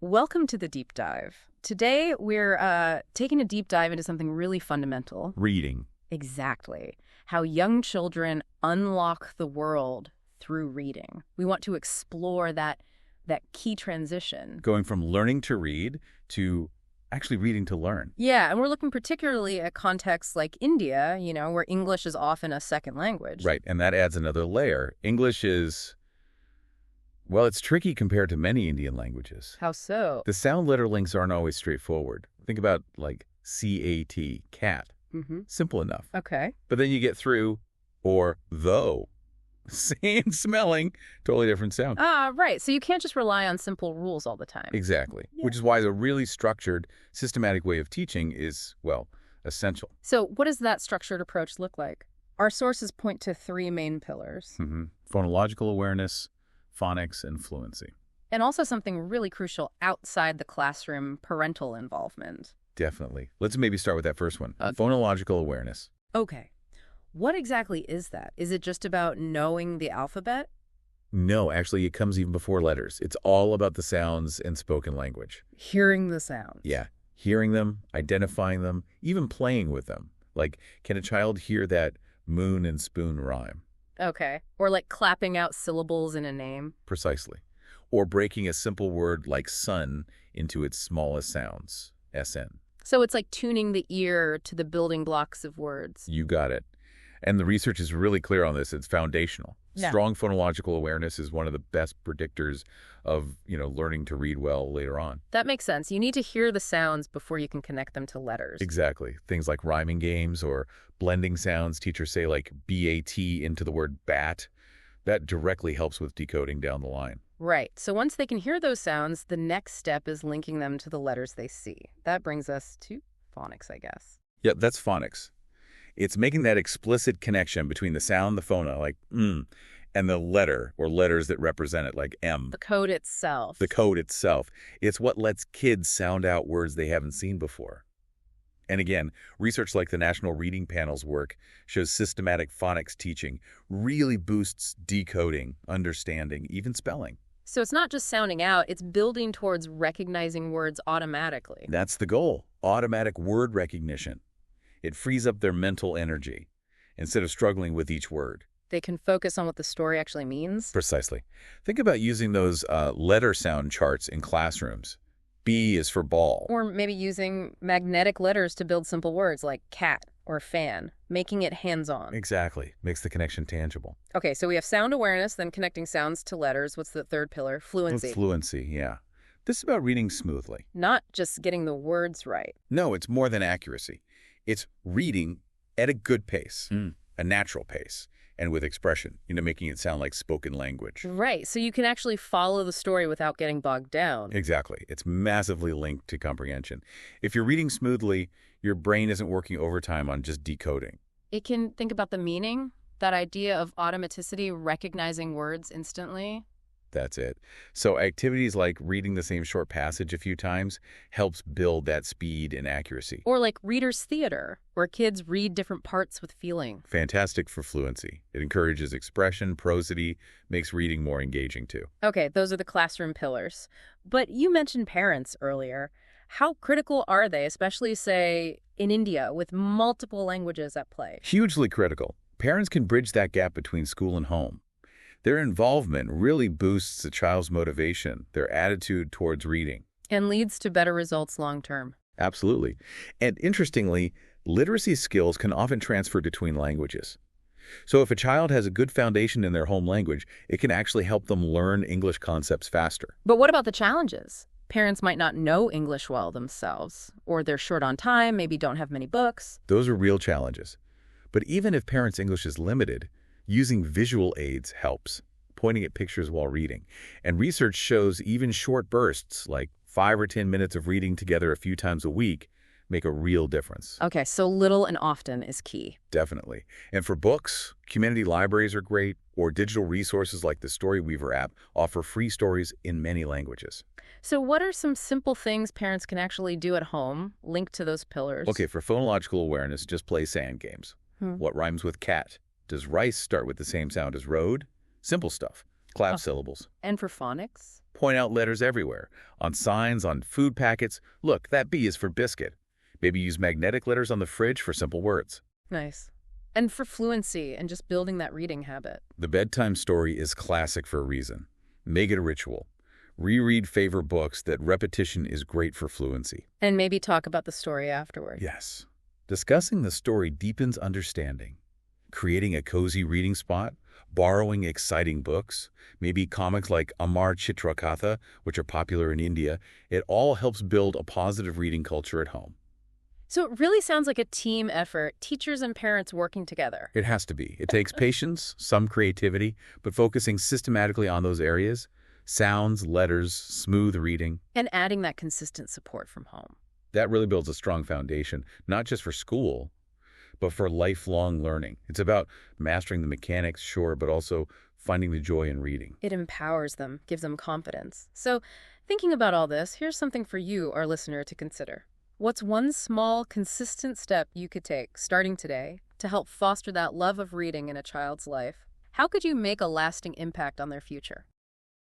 Welcome to the deep dive. Today, we're taking a deep dive into something really fundamental. Reading. Exactly. How young children unlock the world through reading. We want to explore that key transition. Going from learning to read to actually reading to learn. Yeah, and we're looking particularly at contexts like India, where English is often a second language. Right, and that adds another layer. English is, well, it's tricky compared to many Indian languages. How so? The sound letter links aren't always straightforward. Think about, like, C-A-T, cat. Simple enough. Okay. But then you get through, or though. Same smelling, totally different sound. Right. So you can't just rely on simple rules all the time. Exactly. Yeah. Which is why a really structured, systematic way of teaching is, well, essential. So what does that structured approach look like? Our sources point to three main pillars. Phonological awareness, phonics, and fluency. And also something really crucial outside the classroom, parental involvement. Definitely. Let's maybe start with that first one. Phonological awareness. Okay. What exactly is that? Is it just about knowing the alphabet? No, actually, it comes even before letters. It's all about the sounds and spoken language. Hearing the sounds. Yeah. Hearing them, identifying them, even playing with them. Like, can a child hear that moon and spoon rhyme? Okay. Or like clapping out syllables in a name. Precisely. Or breaking a simple word like sun into its smallest sounds, SN. So it's like tuning the ear to the building blocks of words. You got it. And the research is really clear on this. It's foundational. Yeah. Strong phonological awareness is one of the best predictors of, learning to read well later on. That makes sense. You need to hear the sounds before you can connect them to letters. Exactly. Things like rhyming games or blending sounds. Teachers say like B-A-T into the word bat. That directly helps with decoding down the line. Right. So once they can hear those sounds, the next step is linking them to the letters they see. That brings us to phonics, I guess. Yeah, that's phonics. It's making that explicit connection between the sound, the phono, like and the letter or letters that represent it, like M. The code itself. The code itself. It's what lets kids sound out words they haven't seen before. And again, research like the National Reading Panel's work shows systematic phonics teaching really boosts decoding, understanding, even spelling. So it's not just sounding out, it's building towards recognizing words automatically. That's the goal, automatic word recognition. It frees up their mental energy instead of struggling with each word. They can focus on what the story actually means. Precisely. Think about using those letter sound charts in classrooms. B is for ball. Or maybe using magnetic letters to build simple words like cat or fan, making it hands-on. Exactly. Makes the connection tangible. Okay, so we have sound awareness, then connecting sounds to letters. What's the third pillar? Fluency. Fluency, yeah. This is about reading smoothly. Not just getting the words right. No, it's more than accuracy. It's reading at a good pace, a natural pace, and with expression, making it sound like spoken language. Right, so you can actually follow the story without getting bogged down. Exactly. It's massively linked to comprehension. If you're reading smoothly, your brain isn't working overtime on just decoding. It can think about the meaning, that idea of automaticity, recognizing words instantly. That's it. So activities like reading the same short passage a few times helps build that speed and accuracy. Or like reader's theater, where kids read different parts with feeling. Fantastic for fluency. It encourages expression, prosody, makes reading more engaging too. Okay, those are the classroom pillars. But you mentioned parents earlier. How critical are they, especially, say, in India, with multiple languages at play? Hugely critical. Parents can bridge that gap between school and home. Their involvement really boosts a child's motivation, their attitude towards reading. And leads to better results long term. Absolutely. And interestingly, literacy skills can often transfer between languages. So if a child has a good foundation in their home language, it can actually help them learn English concepts faster. But what about the challenges? Parents might not know English well themselves, or they're short on time, maybe don't have many books. Those are real challenges. But even if parents' English is limited, using visual aids helps, pointing at pictures while reading. And research shows even short bursts, like 5 or 10 minutes of reading together a few times a week, make a real difference. Okay, so little and often is key. Definitely. And for books, community libraries are great, or digital resources like the Storyweaver app offer free stories in many languages. So what are some simple things parents can actually do at home, linked to those pillars? Okay, for phonological awareness, just play sound games. What rhymes with cat? Does rice start with the same sound as road? Simple stuff. Clap syllables. And for phonics? Point out letters everywhere. On signs, on food packets. Look, that B is for biscuit. Maybe use magnetic letters on the fridge for simple words. Nice. And for fluency and just building that reading habit. The bedtime story is classic for a reason. Make it a ritual. Reread favorite books that repetition is great for fluency. And maybe talk about the story afterward. Yes. Discussing the story deepens understanding. Creating a cozy reading spot, borrowing exciting books, maybe comics like Amar Chitrakatha, which are popular in India, it all helps build a positive reading culture at home. So it really sounds like a team effort, teachers and parents working together. It has to be. It takes patience, some creativity, but focusing systematically on those areas, sounds, letters, smooth reading. And adding that consistent support from home. That really builds a strong foundation, not just for school, but for lifelong learning. It's about mastering the mechanics, sure, but also finding the joy in reading. It empowers them, gives them confidence. So thinking about all this, here's something for you, our listener, to consider. What's one small, consistent step you could take, starting today, to help foster that love of reading in a child's life? How could you make a lasting impact on their future?